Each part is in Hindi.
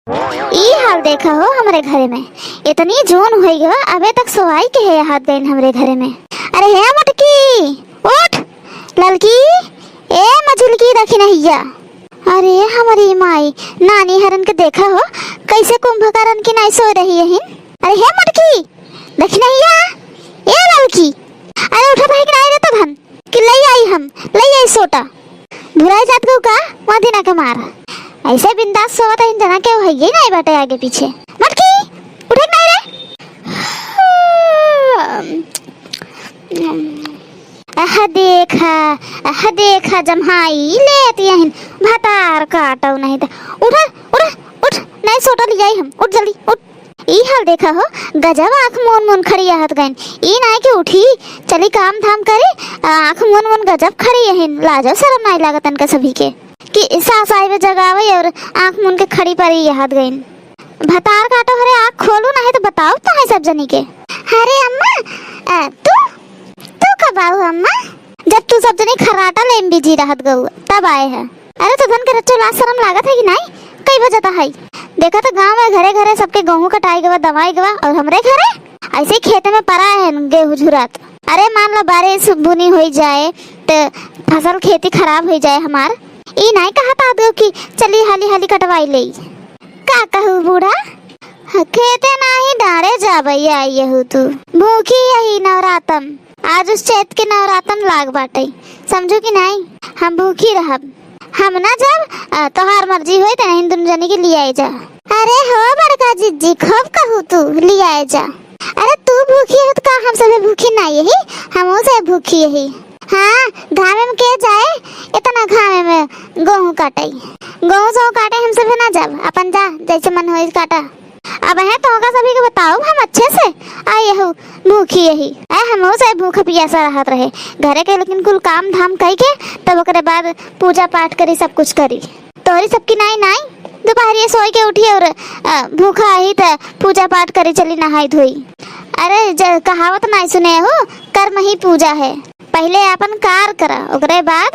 ई हाल देखा हो हमारे घरे में इतनी जून हो गया अबे तक सोवाई के है हाथ गए हमारे घरे में। अरे है मटकी उठ ललकी ए मझुलकी रखी नहिया। अरे हमारी माई नानी हरन के देखा हो कैसे कुंभकर्ण की नहीं सो रही है हिन। अरे है मटकी देखी नहिया ए ललकी। अरे उठा भाई के नहीं रहता धन कि लई आई सोटा भुराई जात गो का मदीना के मार ऐसे बिंदास सोवत है जना के है ये नहीं बाटे आगे पीछे। मटकी उठे नहीं रे। आहा देखा जम्हाई लेती है भातार काटो नहीं तो उठ नहीं सोटा लिया हम उठ जल्दी उठ। ई हाल देखा हो गजब आँख मोन खड़ी आहत गइन ई नहीं कि उठी चली काम धाम करे आँख मोन गजब खड़ी है लाजो शर्म नहीं लागत इनका सभी के कि सास आए जगावे और आँख मुन के खड़ी पड़ी याद गई। भतार काटो हरे आँख खोलू नहीं तो बताओ तो है सब जनी के। अरे अम्मा तू कब आओ अम्मा जब तू सब जनी खराटा लेम बिजी रहत गऊ तब आए है। अरे तो धन के रच्चो लाज शर्म लागत है कि नहीं कई बजता है। देखा तो गांव में घरे घरे सबके गेहूं कटाई गवा दवाई गवा और हमरे घरे ऐसे खेते में पड़ा है गेहूं झुरात। अरे मान लो बारिश बुनी हो जाए तो फसल खेती खराब हो जाए हमार ई नहीं कहता दो कि चली हाली कटवाई ले का कहू बूढ़ा खेते नहीं डारे जाबई आई हो तू भूखी यही नवरातम आज उस चैत के नवरातम लाग बाटे समझो कि नहीं हम भूखी रहब हम ना जब तोहार मर्जी होई त नहीं दुन जनी के लिए आए जा। अरे हो बड़का जिज्जी खूब कहू तू लिए आए जा। अरे तू भूखी हो तो का हम सब भूखी नहीं यही हम से भूखी यही। हाँ घामे में के जाए इतना घामे में गेहूं सो काटे हम सब ना जब अपन जा जैसे मन हो काटा। अब है तो होगा सभी को बताओ हम अच्छे से आए हो भूखी यही हम से भूख पियासा रहत रहे घरे के लेकिन कुल काम धाम कई के तब ओकरे बाद पूजा पाठ करी सब कुछ करी तोरी सबकी नहीं दोपहर सोई के उठी और भूखा आई तो पूजा पाठ करी चली नहाई धोई। अरे कहावत नहीं सुने हो कर्म ही पूजा है पहले अपन कार करा ओकरे बाद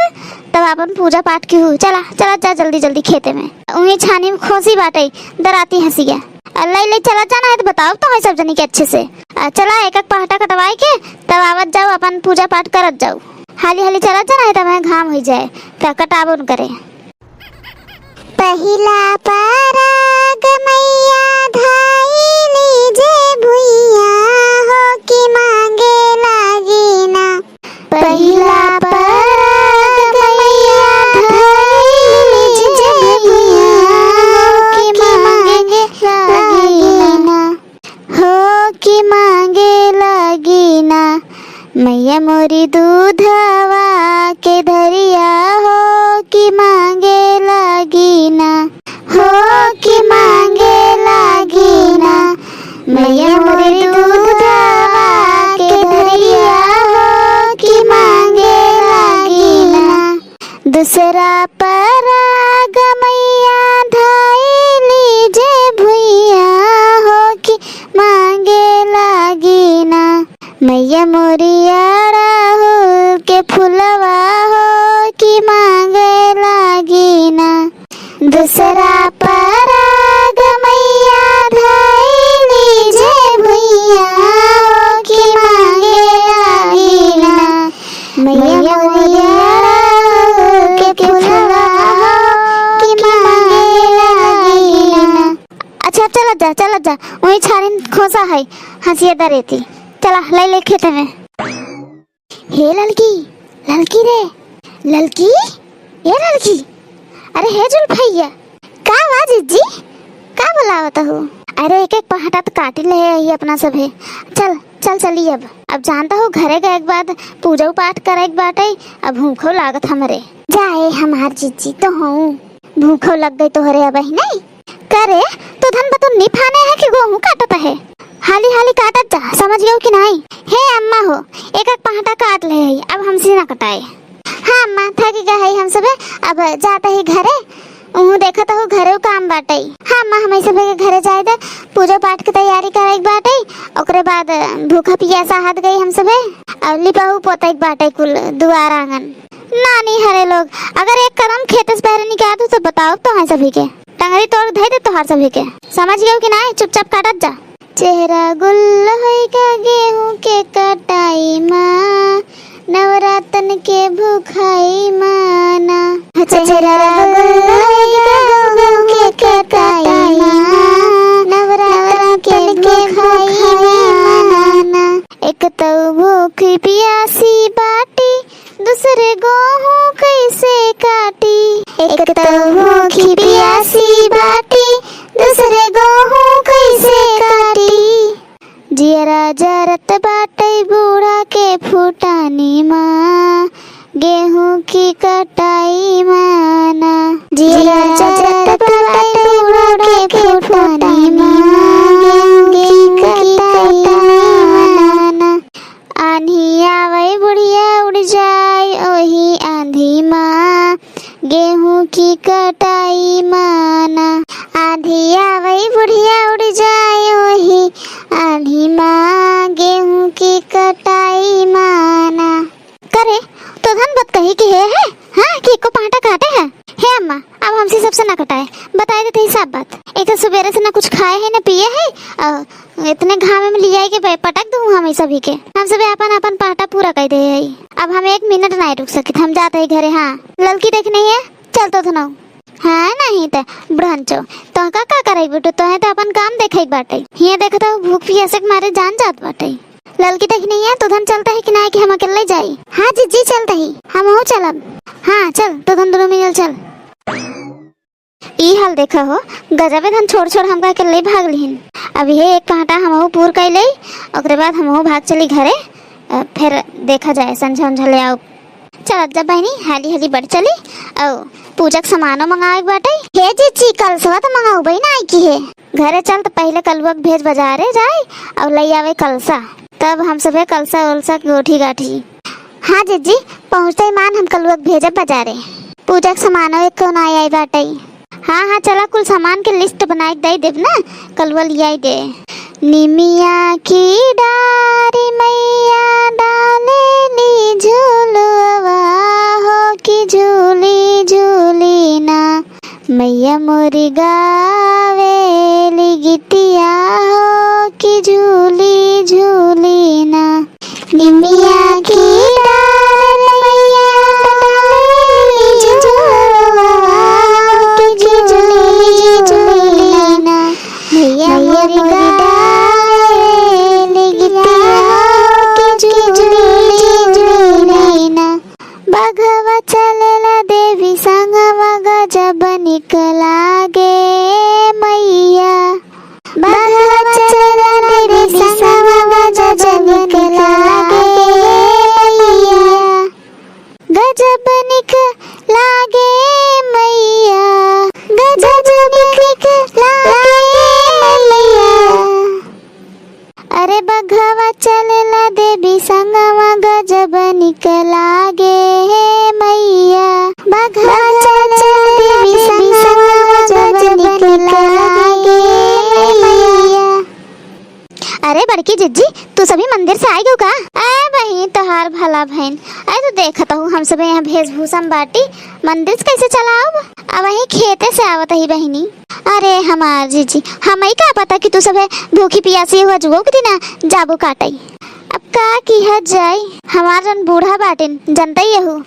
तब अपन पूजा पाठ की हो। चला जा जल्दी खेते में उन्हीं छानी में खोसी बाटे डराती हंसिया अल्लाह ले चला जाना है तो बताओ तो है सब जनी के अच्छे से चला एक पहाटा कटवाई के तब आवत जाओ अपन पूजा पाठ करत जाओ हाली चला जाना है तब घाम हो जाए तो कटाबन करे। पहला पराग मैया धाई लीजे भुइया हो कि मांगे लागी ना। पहला पराग मैया धाई लीजे भुइया हो कि मांगे लागी ना हो कि मांगे लागी ना। मैया मोरी दूधवा के धरिया हो कि मांगे लागी ना हो कि मांगे लागी ना। मैया मोरी दूधवा के धरिया हो कि मांगे लागी ना। दूसरा पराग मैया धाई लीजे भुइया हो कि मांगे लागी ना। मैया मोरिया राहुल के फुलवा हो कि मांगे लागी ना। दूसरा पराग मैया धाई लीजे भुइया हो कि मांगे लागी ना। मैया मोरिया राहुल के फुलवा हो कि मांगे लागी ना। अच्छा चला जा वही छारिन खोसा है हंसिया दरेती चला ले खेते में। हे ललकी रे ललकी ये ललकी। अरे हे जुल्फैया का आवाज जी का बुलावत हो। अरे एक पहाटा तो काटी ले है अपना सब है चली अब जानता हो घरे गए एक बाद पूजा पाठ करे बाटे अब भूखो लागत हमरे जाए हमार जीजी तो हूँ भूखो लग गई तोहरे अब ही नहीं करे तो धन बतू निफाने है कि गेहूं काटता है हाली काटत जा समझ गयो कि नहीं। हे अम्मा हो एक पहाटा काट ले है अब हमसे ना कटाए। हाँ अम्मा थक गए है हम सब अब जाते ही घरे देखा तो घरे काम बाटे। हाँ अम्मा हम सब घरे जाए दे पूजा पाठ की तैयारी करे बाटे ओकरे बाद भूखा पियासा हाथ गई हम सब अब लिपाऊ पोते बाटे कुल दुआर आंगन नानी हरे लोग। अगर एक कदम खेत से पहले निकाल तो बताओ तो है सभी के टंगरी तोड़ धै दे तोहार सभी के। समझ गयो कि नहीं? चुपचाप काटत जा। चेहरा गुल होइगा गेहूं के कटाई माँ, नवरातन के भूखाई माना। चेहरा गुल होइगा गेहूं के कटाई माँ, नवरातन के भूखाई माना। एक तो भूखी प्यासी बाटी, दूसरे गेहूं कैसे काटी। एक तो भूखी प्यासी बाटी, दूसरे गेहूं कैसे काटी। जियरा जरत बाटे बूढ़ा के फुटानी माँ, गेहूं की कटाई माना। जियरा जरत बाटे बूढ़ा के फुटानी माँ, गेहूं की कटाई माना। आंधी आवे बुढ़िया उड़ जाए ओही आंधी माँ, गेहूं की कटाई माना। आंधी आवे बुढ़िया उड़ जाए ओही आंधी माँ, गेहूं की कटाई माना। करे तो धन बात कही कि है हाँ कि को पाटा काटे है अम्मा अब हमसे सबसे ना कटाए। बताए देते ही सब बात। एक तो सवेरे से ना कुछ खाए है ना पिए है, इतने घाम में लिया के पटक दूँ हम सभी के। हम सब अपन अपन पाटा पूरा कर दे है। अब हम 1 मिनट नहीं रुक सकते, हम जाते ही घरे। हाँ लड़की देखनी है चल तो ना। हाँ नहीं तो ब्रंचो तो का करे बेटो, तो है तो अपन काम देखे बाटे। ये देखता हूँ भूख प्यासे के मारे जान जात बाटे। लड़की देखनी है तो धन चलता है कि नहीं कि हम अकेले जाए। हाँ जी चलता ही हम हो चलब। हाँ चल तो धन दोनों मिल चल। ई हाल देखा हो गजबे धन छोड़ छोड़ हमका अकेले भाग लिहिन। अब ये एक कांटा हम पूर कर ले, ओकरे बाद हम भाग चली घरे। फिर देखा जाए संझा उंझा ले आओ। चल जब बहनी हाली हाली बढ़ चली और पूजा के सामानो मंगावे बाटे। हे जी कल सुबह तो मंगाऊ भाई ना आई की है घरे। चल तो पहले कलुआ भेज बाजारे जाए और ले आवे कलसा, तब हम सब कलसा उलसा गोठी गाठी। हाँ जी पहुँचते ही मान हम कलुआ भेजे बाजारे। पूजा के सामानो एक को ना आई बाटे। हाँ चला कुल सामान के लिस्ट बनाए दे देव ना, कलुआ लिया दे। निमिया की डारी मैया डाले ली झूलवा हो कि झूली झूली ना। मैया मोरी गावेली गितिया हो कि झूली झूली ना। निमिया की डारी मैया डाले ली झूलवा हो कि झूली झूली ना। मैया मोरी बघवा चलेला देवी संगवा गजब निकला गे मैया। बघवा चलेला देवी संगवा गजब निकला गे मैया। गजब निकला गे मैया, गजब निकला गे मैया। अरे बघवा चलेला देवी संगवा गजब निकला गे मैया। बघवा चलेला देवी संगवा गजब निकला गे मैया। अरे बड़की जिज्जी तू सभी मंदिर से आई गयो का? अरे बहन तोहार भला बहन। अरे तो देखता हूँ हम सब यहाँ वेशभूषा बाटी मंदिर से कैसे चलाओ। अब वही खेते से आवत ही बहनी। अरे हमार जीजी हमें क्या पता कि तू सब भूखी पियासी हुआ जुगो कि ना जाबू काटई। अब का किया जाए, हमार जन बूढ़ा बाटिन जनता ही हूँ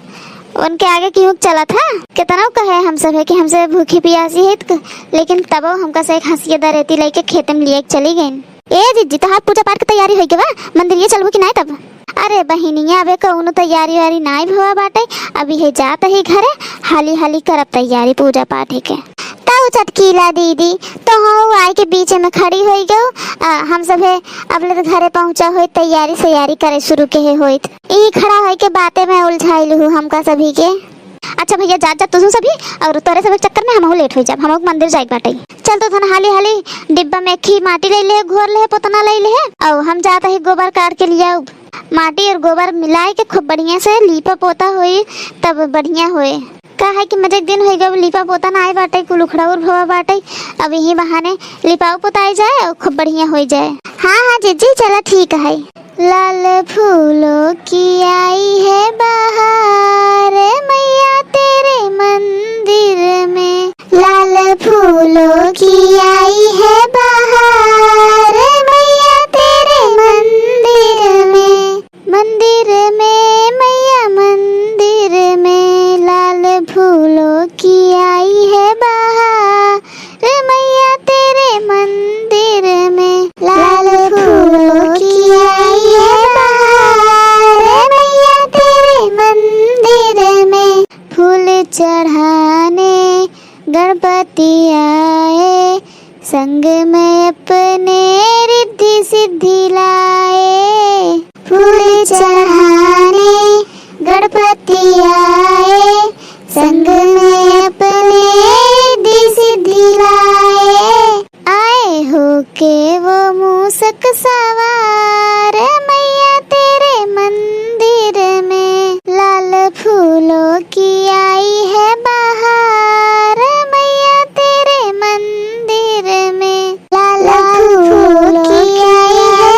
उनके आगे क्यों चला था। कितना कहे हम सब है कि हमसे भूखी पियासी है, लेकिन तब हमका से एक हंसिया रहती लेके खेत में लिए चली गई। ए जीजी तो हाथ पूजा पाठ की तैयारी हो गई मंदिर ये चलबो कि नहीं तब? अरे बहिनिया अबे कौनो तैयारी वारी नहीं भवा बाटे। अभी है जात ही घरे हाली हाली करब तैयारी पूजा पाठ के। ताऊ चटकीला दीदी तो हो आए के बीच में खड़ी हो गयो। हम सब है अब ले घरे पहुंचा हो तैयारी सैयारी करे शुरू के होइत। ई खड़ा हो के बातें में उलझाइल हूँ हमका सभी के। अच्छा भैया जा तुझू सभी और तोरे सब चक्कर में हम लेट हो जाब। हम मंदिर जाए बाटे। चल तो धन हाली हाली डिब्बा में खी माटी ले ले घोर ले पोतना ले ले और हम जाता ही गोबर काट के लिया। माटी और गोबर मिलाए के खूब बढ़िया से लीपा पोता होई तब बढ़िया होए। का है कि मजे दिन हो गए लीपा पोता ना आए बाटे कुल उखड़ा भवा बाटे। अब यही बहाने लिपाओ पोताई जाए और खूब बढ़िया हो जाए। हाँ जीजी चला ठीक है। लाल फूलों की आई है बहार मैया तेरे मंदिर में। लाल फूल फूलों की आई है बहार, मैया तेरे मंदिर में। मंदिर में मैया मंदिर में, लाल फूलों की आई है बहार, मैया तेरे मंदिर में। लाल फूलों की आई है बहार, मैया तेरे मंदिर में। फूल चढ़ाने गणपति आए, संग में अपने रिद्धि सिद्धि लाए। फूल चढ़ाने गणपति आए, संग में अपने रिद्धि सिद्धि लाए। आए हो के वो मूसक सवार, मैया तेरे मंदिर में। लाल फूलों की आई है बहार, मैया तेरे मंदिर में। लाल फूलों की आई है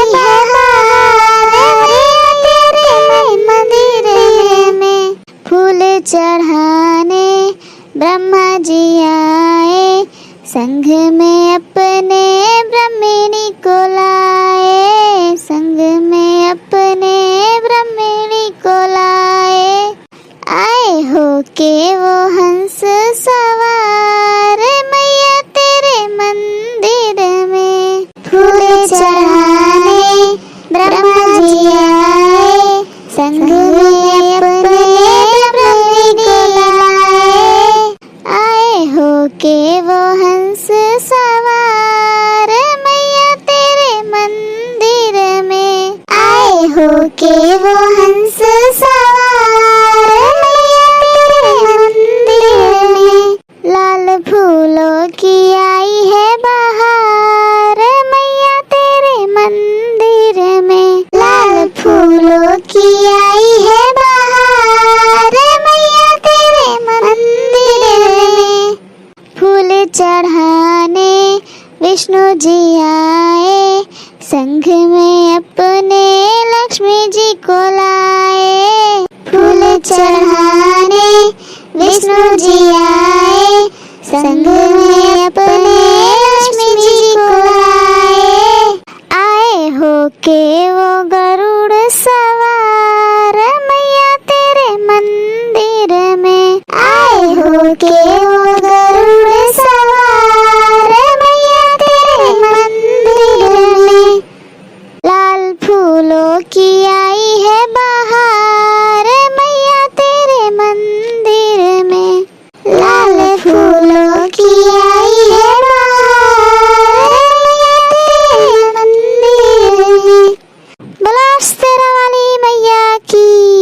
बहार, मैया तेरे मंदिर में। फूल चढ़ाने ब्रह्मा जी आए, संग में अपने ब्रह्मणी को लाए। संग में अपने ब्रह्मणी को लाए। आए हो के वो हंस सवार, मैया तेरे मंदिर में। फूल चढ़ाने ब्रह्मा जी आए, संग में अपने ब्रह्मणी को लाए। आए हो के वो हंस सवार, मैया तेरे मंदिर में। आए हो के वो हंस सवार, मैया तेरे मंदिर में। लाल फूलों की आई है बहार, मैया तेरे मंदिर में। लाल फूलों की आई है बहार, मैया तेरे मंदिर में। फूल चढ़ाने विष्णु जी आए, संग में अपने लक्ष्मी जी को लाए। फूल चढ़ाने विष्णु जी आए, संग में अपने लक्ष्मी जी को लाए। आए हो के वो गरुड़ सवार, मैया तेरे मंदिर में। आए हो के वो गरुड़ सवार, मैया तेरे मंदिर में। लाल फूलों की आई है बहार, मैया तेरे मंदिर में। लाल फूलों की आई है बहार, मैया तेरे मंदिर में। बलास तेरा वाली मैया की।